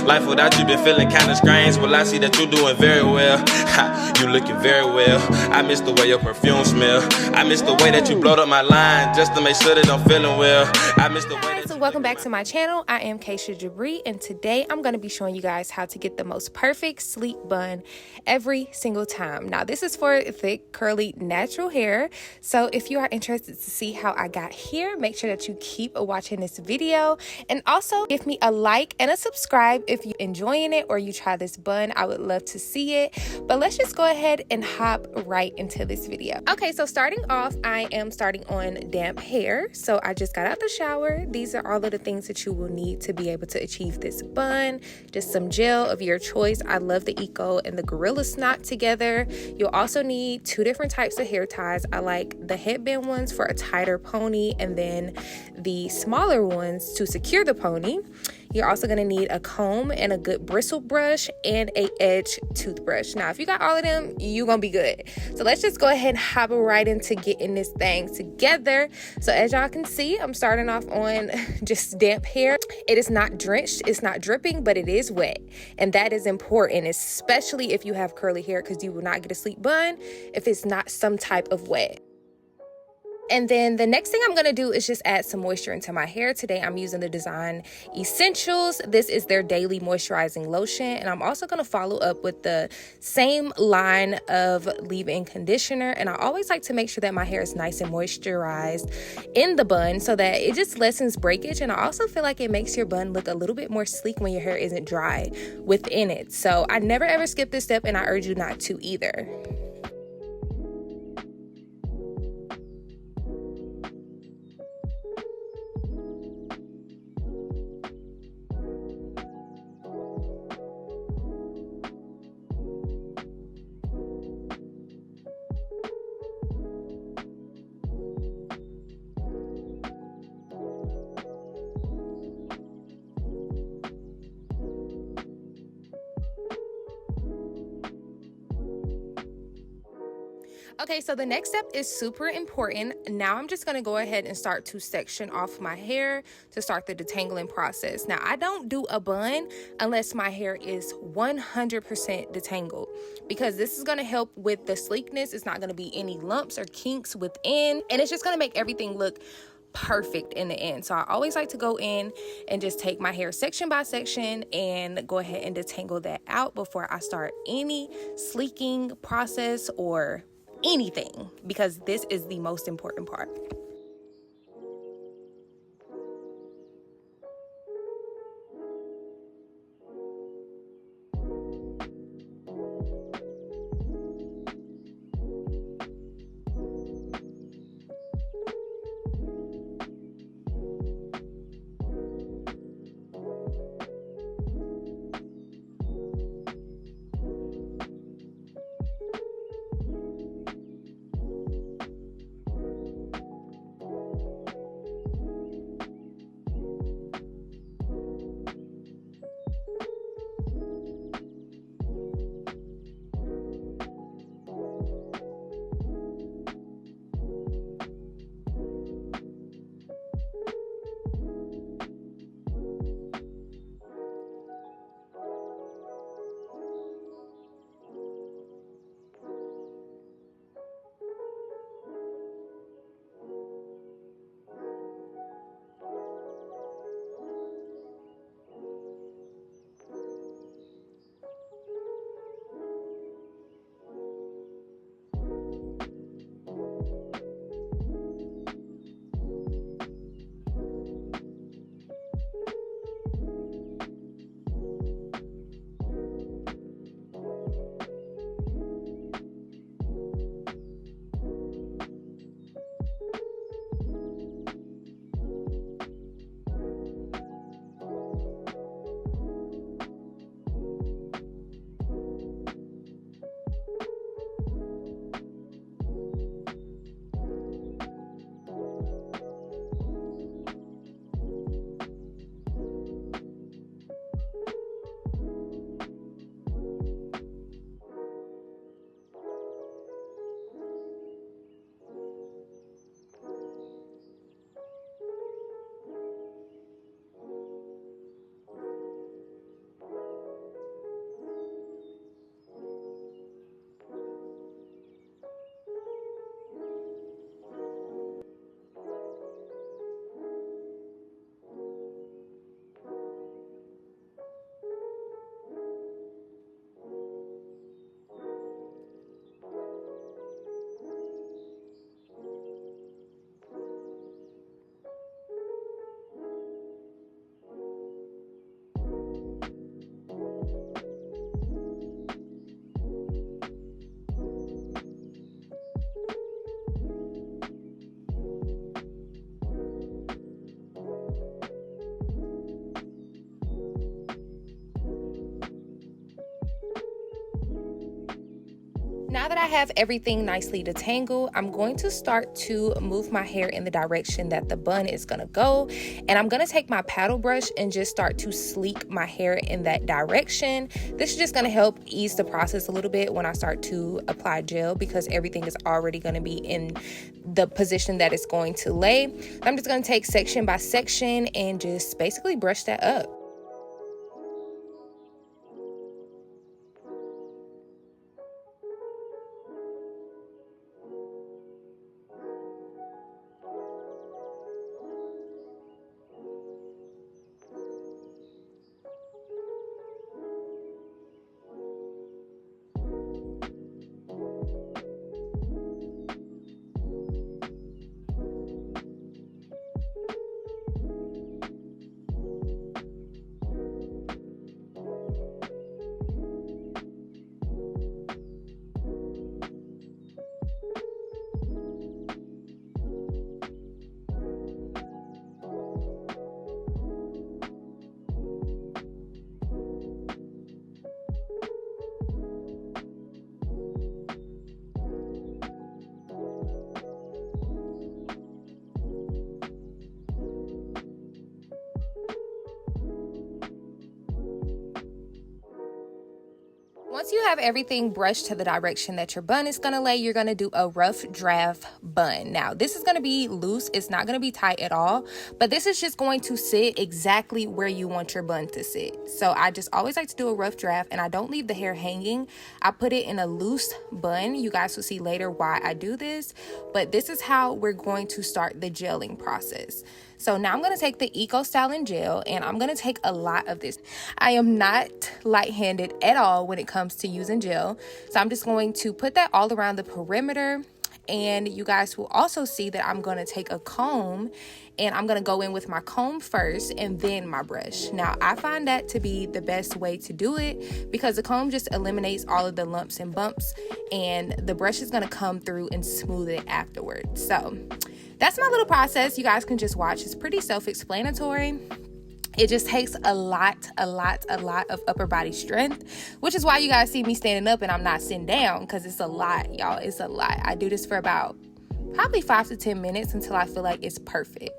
Life without you been feeling kinda strange. Well, I see that you're doing very well. You looking very well. I miss the way your perfume smell. I miss the way that you blowed up my line just to make sure that I'm feeling well. I miss the way that So welcome back to my channel. I am kashiajabre, and today I'm going to be showing you guys how to get the most perfect sleek bun every single time. Now this is for thick, curly, natural hair. So if you are interested to see how I got here, make sure that you keep watching this video, and also give me a like and a subscribe if you're enjoying it or you try this bun. I would love to see it. But let's just go ahead and hop right into this video. Okay, so starting off, I am starting on damp hair. So I just got out the shower. These are all of the things that you will need to be able to achieve this bun. Just some gel of your choice. I love the Eco and the Gorilla Snot together. You'll also need two different types of hair ties. I like the headband ones for a tighter pony, and then the smaller ones to secure the pony. You're also going to need a comb and a good bristle brush and a edge toothbrush. Now, if you got all of them, you're going to be good. So let's just go ahead and hop right into getting this thing together. So as y'all can see, I'm starting off on just damp hair. It is not drenched, it's not dripping, but it is wet. And that is important, especially if you have curly hair, because you will not get a sleek bun if it's not some type of wet. And then the next thing I'm going to do is just add some moisture into my hair. Today I'm using the Design Essentials. This is their daily moisturizing lotion. And I'm also going to follow up with the same line of leave-in conditioner. And I always like to make sure that my hair is nice and moisturized in the bun so that it just lessens breakage. And I also feel like it makes your bun look a little bit more sleek when your hair isn't dry within it. So I never ever skip this step, and I urge you not to either. Okay, so the next step is super important. Now I'm just going to go ahead and start to section off my hair to start the detangling process. Now I don't do a bun unless my hair is 100% detangled, because this is going to help with the sleekness. It's not going to be any lumps or kinks within, and it's just going to make everything look perfect in the end. So I always like to go in and just take my hair section by section and go ahead and detangle that out before I start any sleeking process or anything, because this is the most important part. Now that I have everything nicely detangled, I'm going to start to move my hair in the direction that the bun is going to go. And I'm going to take my paddle brush and just start to sleek my hair in that direction. This is just going to help ease the process a little bit when I start to apply gel, because everything is already going to be in the position that it's going to lay. I'm just going to take section by section and just basically brush that up. Once you have everything brushed to the direction that your bun is going to lay, you're going to do a rough draft bun. Now, this is going to be loose. It's not going to be tight at all, but this is just going to sit exactly where you want your bun to sit. So I just always like to do a rough draft, and I don't leave the hair hanging. I put it in a loose bun. You guys will see later why I do this, but this is how we're going to start the gelling process. So now I'm going to take the Eco Styling Gel, and I'm going to take a lot of this. I am not light-handed at all when it comes to using gel. So I'm just going to put that all around the perimeter. And you guys will also see that I'm going to take a comb, and I'm going to go in with my comb first and then my brush. Now, I find that to be the best way to do it, because the comb just eliminates all of the lumps and bumps, and the brush is going to come through and smooth it afterwards. So that's my little process. You guys can just watch. It's pretty self-explanatory. It just takes a lot of upper body strength, which is why you guys see me standing up and I'm not sitting down, because it's a lot, y'all. It's a lot. I do this for about probably 5 to 10 minutes until I feel like it's perfect.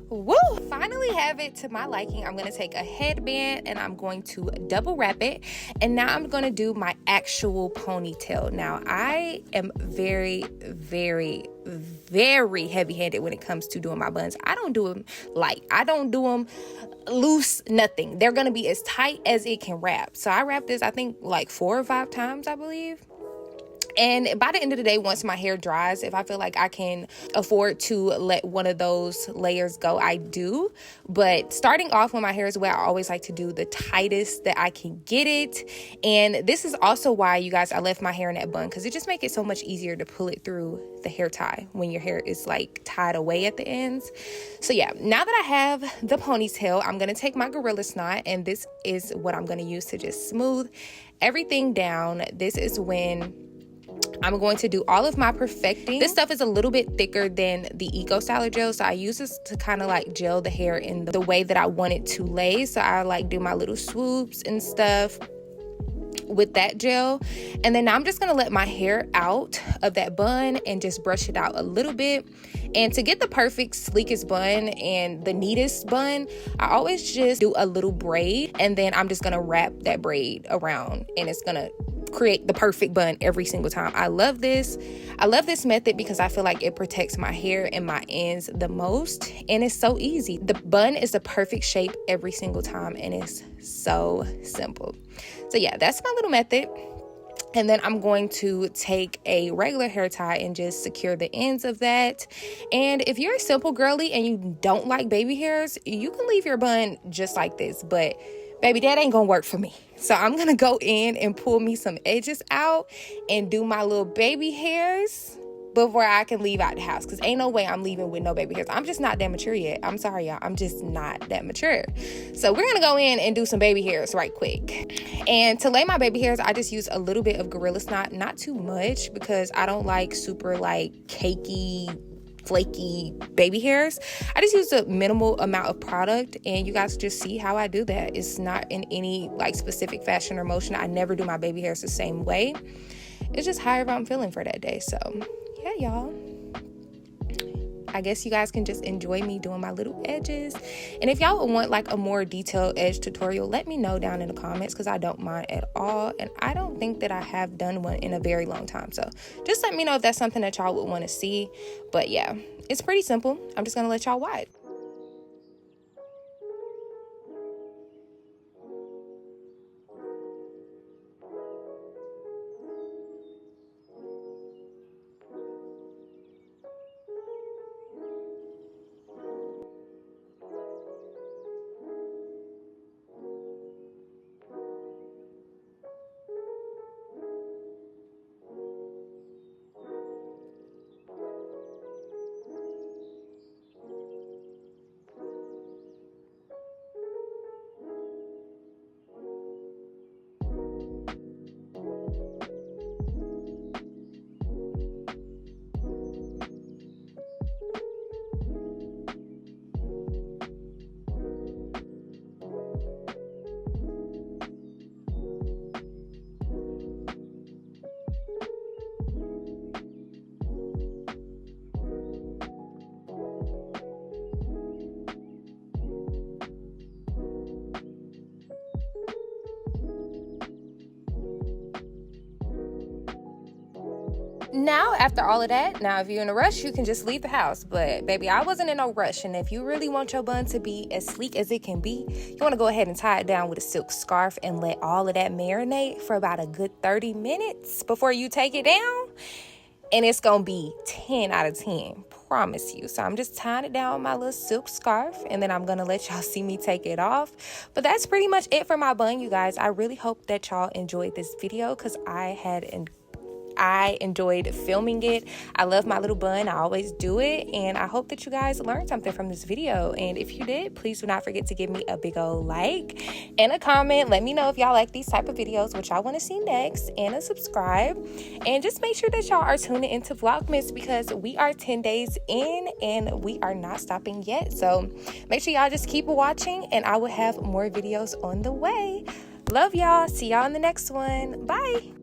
Woo! Finally have it to my liking. I'm going to take a headband and I'm going to double wrap it. And now I'm going to do my actual ponytail. Now, I am very heavy-handed when it comes to doing my buns. I don't do them light. I don't do them loose, nothing. They're going to be as tight as it can wrap. So I wrap this, I think, like 4 or 5 times, I believe. And by the end of the day, once my hair dries, if I feel like I can afford to let one of those layers go, I do. But starting off when my hair is wet, I always like to do the tightest that I can get it. And this is also why, you guys, I left my hair in that bun, because it just makes it so much easier to pull it through the hair tie when your hair is like tied away at the ends. So yeah, now that I have the ponytail, I'm going to take my gorilla snot, and this is what I'm going to use to just smooth everything down. This is when I'm going to do all of my perfecting. This stuff is a little bit thicker than the Eco Styler gel, so I use this to kind of like gel the hair in the way that I want it to lay. So I like do my little swoops and stuff. with that gel. And then now I'm just gonna let my hair out of that bun and just brush it out a little bit. And to get the perfect sleekest bun and the neatest bun, I always just do a little braid, and then I'm just gonna wrap that braid around, and it's gonna create the perfect bun every single time. I love this method because I feel like it protects my hair and my ends the most, and it's so easy. The bun is the perfect shape every single time, and it's so simple. So yeah, that's my little method. And then I'm going to take a regular hair tie and just secure the ends of that. And if you're a simple girly and you don't like baby hairs, you can leave your bun just like this. But baby, that ain't gonna work for me. So I'm gonna go in and pull me some edges out and do my little baby hairs before I can leave out the house, because ain't no way I'm leaving with no baby hairs. I'm just not that mature yet. I'm sorry, y'all. I'm just not that mature. So we're gonna go in and do some baby hairs right quick. And to lay my baby hairs, I just use a little bit of Gorilla Snot, not too much, because I don't like super like cakey, flaky baby hairs. I just use a minimal amount of product, and you guys just see how I do that. It's not in any like specific fashion or motion. I never do my baby hairs the same way. It's just however I'm feeling for that day. So yeah, y'all, I guess you guys can just enjoy me doing my little edges. And if y'all would want like a more detailed edge tutorial, let me know down in the comments, because I don't mind at all. And I don't think that I have done one in a very long time. So just let me know if that's something that y'all would want to see. But yeah, it's pretty simple. I'm just going to let y'all watch. Now, after all of that, now if you're in a rush, you can just leave the house. But baby, I wasn't in no rush. And if you really want your bun to be as sleek as it can be, you want to go ahead and tie it down with a silk scarf and let all of that marinate for about a good 30 minutes before you take it down. And it's going to be 10 out of 10. Promise you. So I'm just tying it down with my little silk scarf, and then I'm going to let y'all see me take it off. But that's pretty much it for my bun, you guys. I really hope that y'all enjoyed this video, because I enjoyed filming it. I love my little bun. I always do it. And I hope that you guys learned something from this video. And if you did, please do not forget to give me a big old like and a comment. Let me know if y'all like these type of videos, what y'all want to see next, and a subscribe. And just make sure that y'all are tuning into Vlogmas, because we are 10 days in and we are not stopping yet. So make sure y'all just keep watching, and I will have more videos on the way. Love y'all. See y'all in the next one. Bye.